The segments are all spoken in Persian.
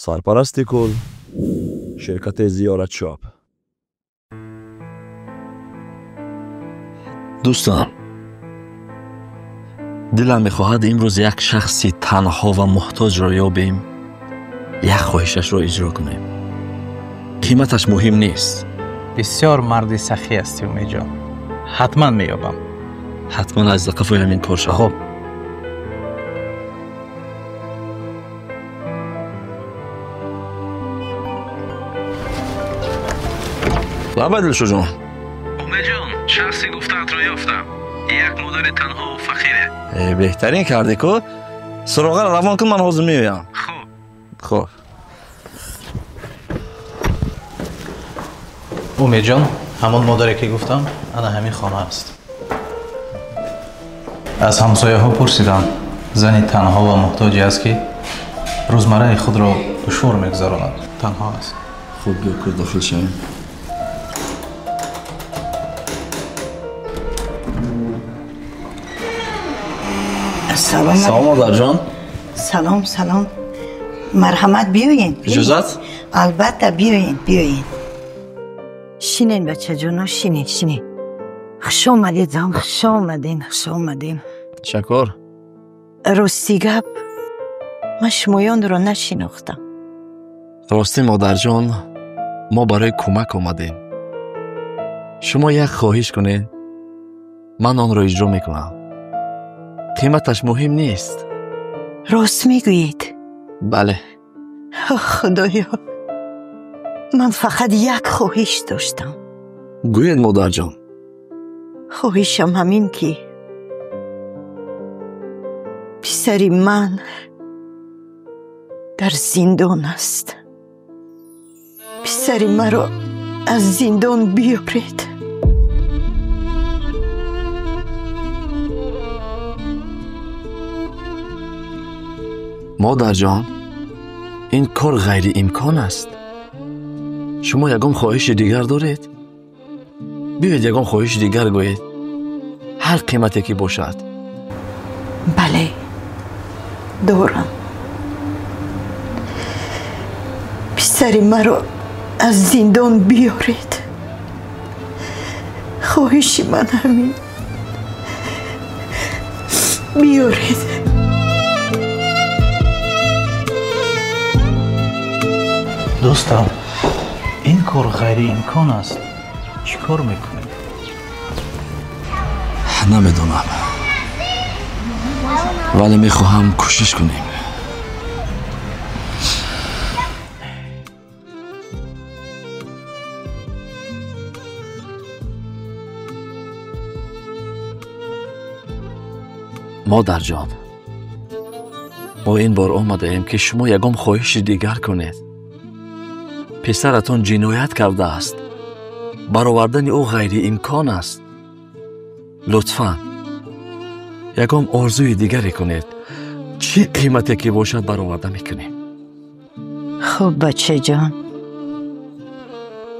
سرپرستی کل شرکت زیارت شاپ. دوستان، دلم میخواهد امروز یک شخصی تنها و محتاج را یابیم، یک خواهشش را اجرا کنیم. قیمتش مهم نیست. بسیار مردی سخی هستی امید جان. حتما مییابم. حتما از قفای همین کار شد. خب عبدالشو جان. امید جان، شخصی گفته‌ات را یافتم. یک مادر تنها و فقیره. بهترین کردی که سراغ را روان کن، من حاضر میایم. خب امید جان، همون مادری که گفتم انا همین خانه است. از همسایه ها پرسیدم زنی تنها و محتاجی است که روزمره خود را دشوار میگذراند. تنها است. خب بیا که داخل شویم. سلام مادر جان. سلام مرحمت بیاین. اجازت؟ البته بیاین. شینین بچه جانا، شینین. خوش آمدید زن، خوش آمدین. شکر. راستی گپ، من شمایان رو نشناختم. راستی مادر جان، ما برای کمک آمدیم. شما یک خواهش کنین، من آن را اجرا میکنم. قیمتش مهم نیست. راست میگویید؟ بله. خدایا، من فقط یک خواهش داشتم. گوید مادر جان. خواهشم همین که پسری من در زندان است. پسری مرا از زندان بیارید. مادر جان، این کار غیر امکان است. شما یگان خواهش دیگر دارید؟ بیاید یگان خواهش دیگر گویید، هر قیمتی که باشد. بله، دارم. پسری مرا از زندان بیارید. خواهش من همین، بیارید. دوستم، این کار غیر امکان است. چی کار میکنی؟ نمیدونم، ولی میخواهم کوشش کنیم. مادر جان، ما این بار آمده ایم که شما یگام خواهش دیگر کنید. پسرتون جنایت کرده است. برآوردن او غیر امکان است. لطفاً یگام آرزوی دیگری کنید. چه قیمتی که باشد برآورده میکنیم. خب بچه جان،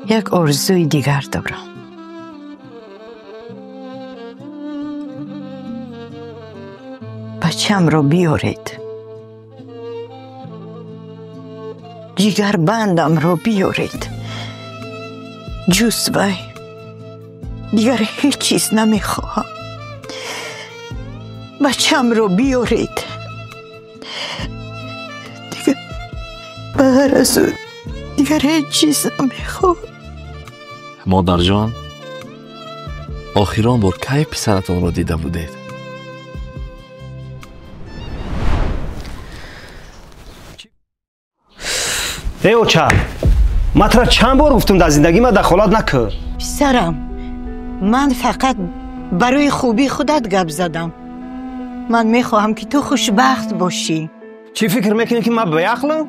یک آرزوی دیگر دارم. بچه‌م رو بیارید. جگر بندم رو بیارید. جوز وی دیگر هیچ چیز نمیخواهم. بچه‌م رو بیارید. دیگر بغیر از اون دیگر هیچ چیز نمیخواهم. مادر جان، آخران بار کی پسرتان رو دیده بودید؟ ای اوچه، من تو را چند بار گفتم در زندگی من دخالت نکن. پسرم، من فقط برای خوبی خودت گپ زدم. من میخواهم که تو خوشبخت باشی. چی فکر میکنی که من بیعقلم؟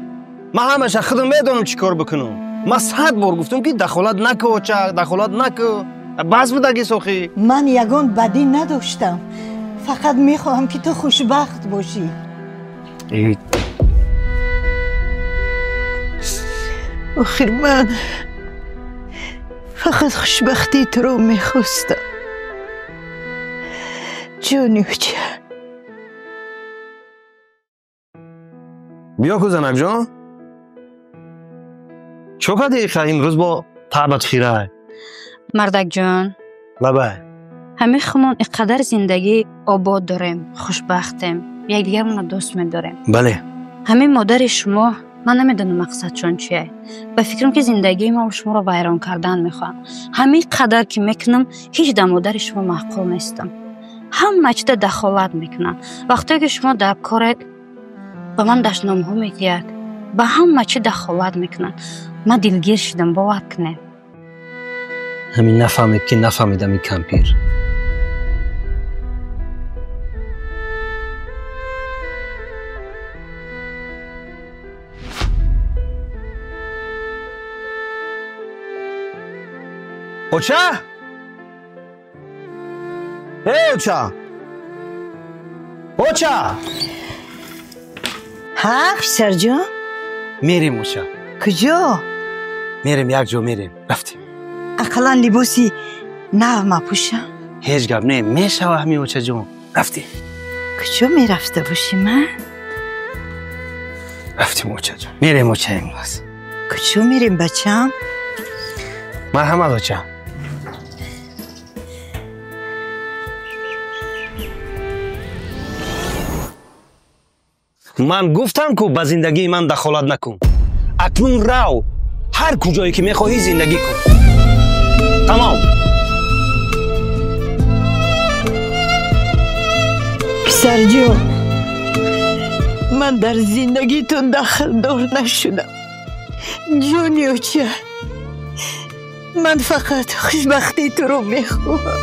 من همیشه خودم میدونم چی کار بکنم. من 100 بار گفتم که دخالت نکن اوچه، دخالت نکن. بس بودگی سوخی. من یگان بدی نداشتم. فقط میخواهم که تو خوشبخت باشی. آخر من فقط خوشبختی تو رو میخواستم. جونی اوچه. بیا کو زنک جان، چوکا دیگه امروز با تعبت خیره مردک جان بابا همه خمون اینقدر زندگی آباد داریم خوشبختیم یک دیگر رو دوست می‌داریم بله همه مادر شما من نمیدونم مقصدشون چیه به فکرم که زندگی ما و شما رو ویران کردن میخوام همین قدر که میکنم هیچ در مادر شما معقول نیستم همه چیز دخالت میکنن وقتی که شما در کارت به من دشنامه ها میگید به همه چیز دخالت میکنن من دلگیر شدم باور کنه همین نفهمید که نفهمیدم این کمپیر اوچا اوچا اوچا ها پسر جان میریم اوچا کجا؟ میریم یک جا میریم رفتیم اقلا لباسی نو ما پوشم هیچ گپ نه میشه و همین اوچا جون رفتیم کجا میرفته باشی من؟ رفتیم اوچا جون میریم اوچا امروز کجا میریم بچم؟ مرحمت اوچا من گفتم که به زندگی من دخالت نکن اکنون رو هر کجایی که میخواهی زندگی کن تمام پسر جان من در زندگیتون دخل دار نشدم جانی اوچه من فقط خوشبختی تو رو میخواهم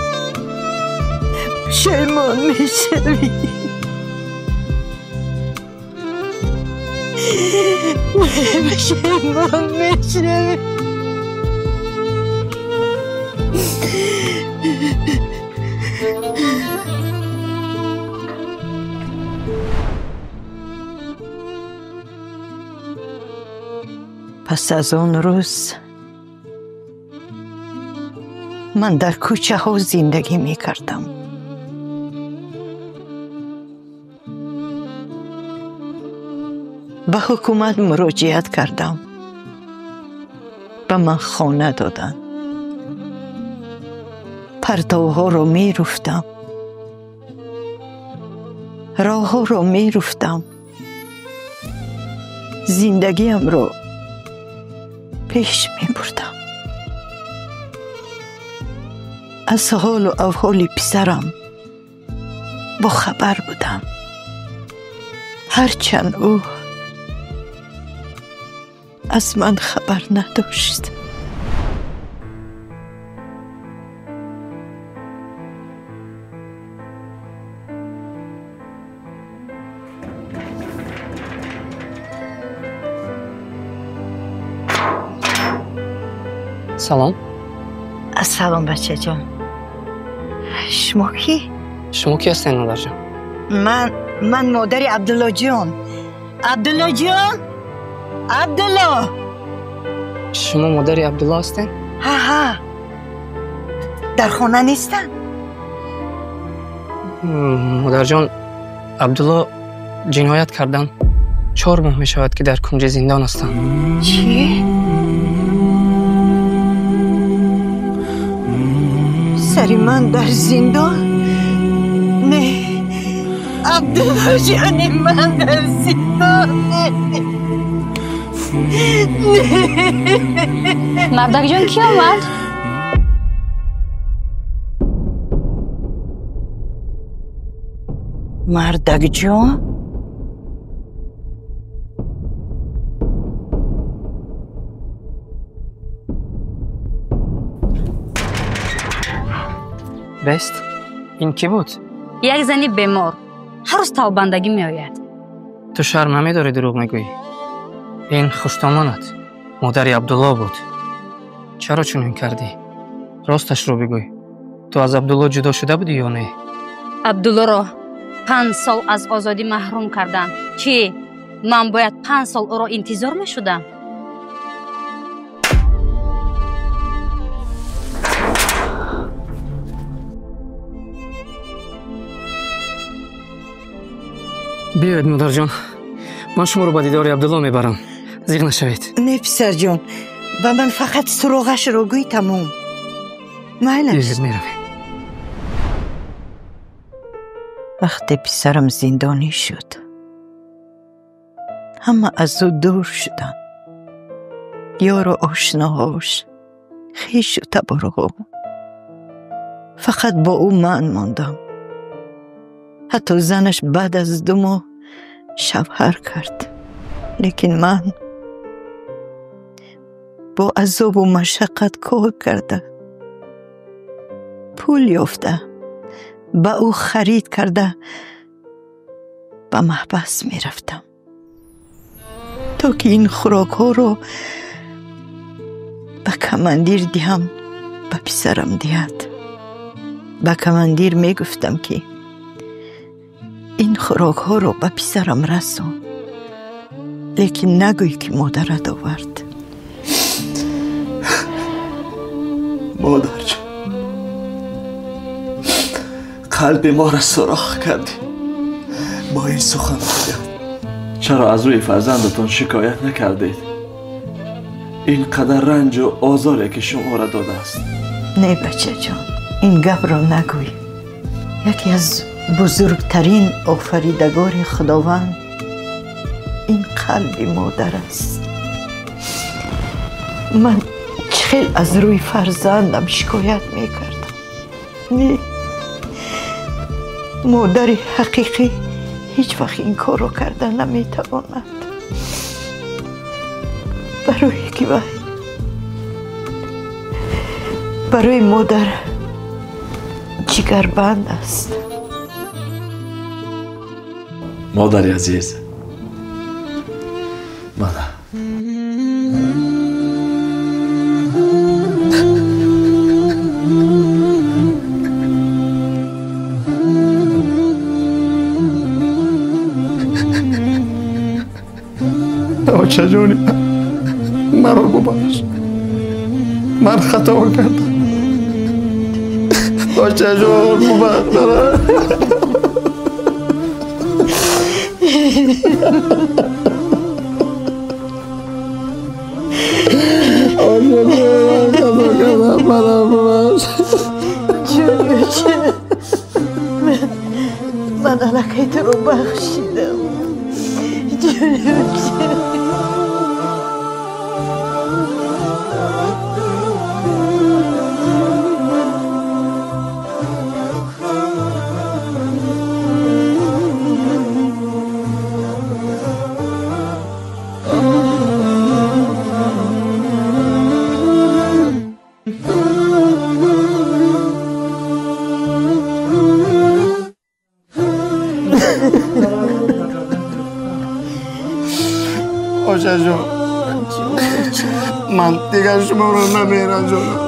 شیمان میشوی شیمان میشوی پس از اون روز من در کوچه ها زندگی می کردم به حکومت مراجعت کردم به من خانه دادن پرتوها رو می رفتم راه ها رو می رفتم زندگیم رو پیش می بردم از حال و احوال پسرم با خبر بودم هرچند او از من خبر نداشت سلام سلام بچه جان شما کی؟ شما کی هستین مادر جان؟ من مادر عبدالله جان عبدالله جان عبدالله شما مادر عبدالله هستین؟ ها در خانه نیستن؟ مادر جان عبدالله جنایت کردن 4 ماه می شود که در کنج زندان هستند. چی؟ سری من در زندان؟ نه عبدالله جان من در زندان مردک جان کی آمد؟ مردک جان؟ بست این کی بود؟ یک زنی بیمار هر روز توبندگی می آید. تو شرم نمیداری دروغ میگویی؟ این خوشتامانت مادر عبدالله بود. چرا چنین کردی؟ راستش رو بگوی. تو از عبدالله جدا شده بودی یا نه؟ عبدالله را 5 سال از آزادی محروم کردن. چی؟ من باید 5 سال او را انتظار می شدم؟ بیاید مادر جان، من شما رو به دیدار عبدالله میبرم. زیر نشوید. نه پسر جان و من فقط سراغش رو گوی تموم. میل است. دیگر میرویم. وقتی پسرم زندانی شد همه از او دور شدن. یار و آشناهاش، خویش و تبرقم. فقط با او من ماندم. حتی زنش بعد از 2 ماه شوهر کرد. لیکن من با عذاب و مشقت کار کرده، پول یافته، با او خرید کرده به محبس می رفتم تا که این خوراک ها رو به کماندیر دیم به پسرم دید. به کماندیر می گفتم که این خوراک ها رو به پسرم رسون، لیکن نگوی که مادرت آورد. مادر جان، قلب ما را سوراخ کردی با این سخن. چرا از روی فرزندتان شکایت نکردید؟ این قدر رنج و آزاری که شما را داده است. نه بچه جان، این گپ را نگوی. یکی از بزرگترین آفریدگار خداوند این قلب مادر است. من خیلی از روی فرزندم شکایت میکردم. نه، مادر حقیقی هیچ وقت این کار رو کرده نمیتواند. برای مادر جگربند است. مادر عزیز، مادر بچه جونی، من رو ببخش. من خطا کردم. بچه جون ببخش. من علکه تو رو بخشیدم. بچه جون، من دیگر شما رو نمیرم جونم.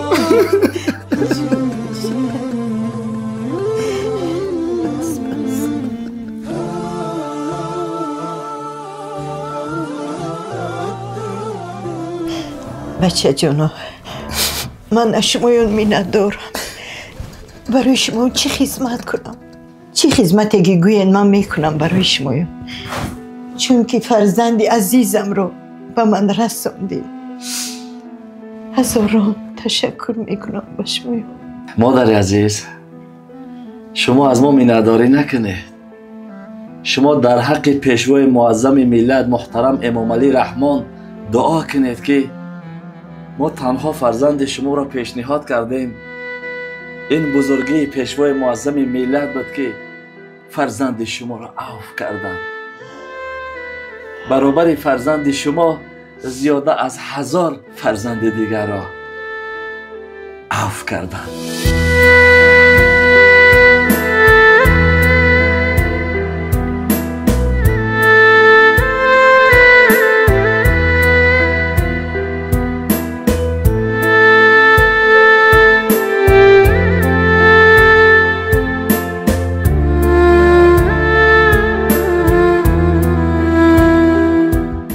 بچه جونو، من از شمایون مینت دارم. برای شما چی خدمت کنم؟ چی خدمتی که گوین من میکنم برای شمایون؟ چون که فرزند عزیزم رو به من رسوندی. هزاران تشکر میکنم به شمایون. مادر عزیز، شما از ما مینه‌داری نکنید. شما در حق پیشوای معظم ملت محترم امام علی رحمان دعا کنید که ما تنها فرزند شما را پیشنهاد کردیم. این بزرگی پیشوای معظم ملت بود که فرزند شما را عفو کردند. برابر فرزند شما زیاده از 1000 فرزند دیگر را عفو کردند.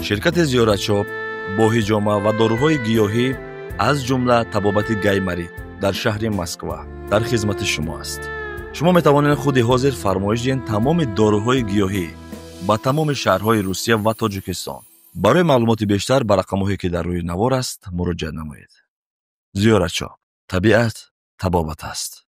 شرکت زیارتشاپ با حجامه و داروهای گیاهی از جمله طبابت گیمری در شهر مسکو در خدمت شما است. شما می توانید خود حاضر فرمایش دهید تمام داروهای گیاهی با تمام شهرهای روسیه و تاجیکستان برای معلومات بیشتر بر رقم‌هایی که در روی نوار است مراجعه نمایید. زیارتچوب، طبیعت طبابت است.